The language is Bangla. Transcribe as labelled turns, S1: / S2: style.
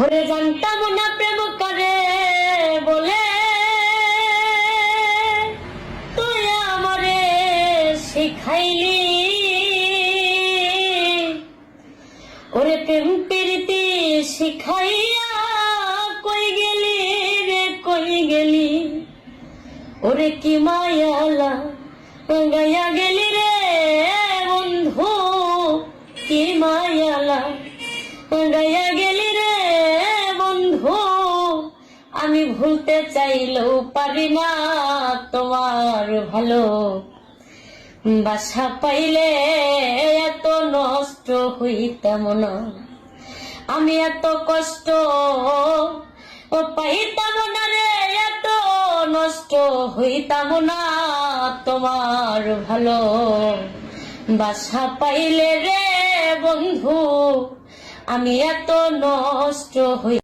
S1: ওরে জানতাম না প্রেম করে বলে তুই আমারে শিখাইলি। ওরে প্রেম প্রীতি শিখাইয়া কই গেলি রে কই গেলি। ওরে কি মায়ালা গাইয়া গেলি রে বন্ধু, কি মায়ালা গাইয়া গেলি রে বন্ধু। আমি ভুলতে চাইলেও পারি না তোমার ভালো বাসা পাইলে এত নষ্ট হইতাম না। আমি এত কষ্ট পাইতাম না রে, এত নষ্ট হইতাম না তোমার ভালো বাসা পাইলে রে বন্ধু। আমি এত নষ্ট হই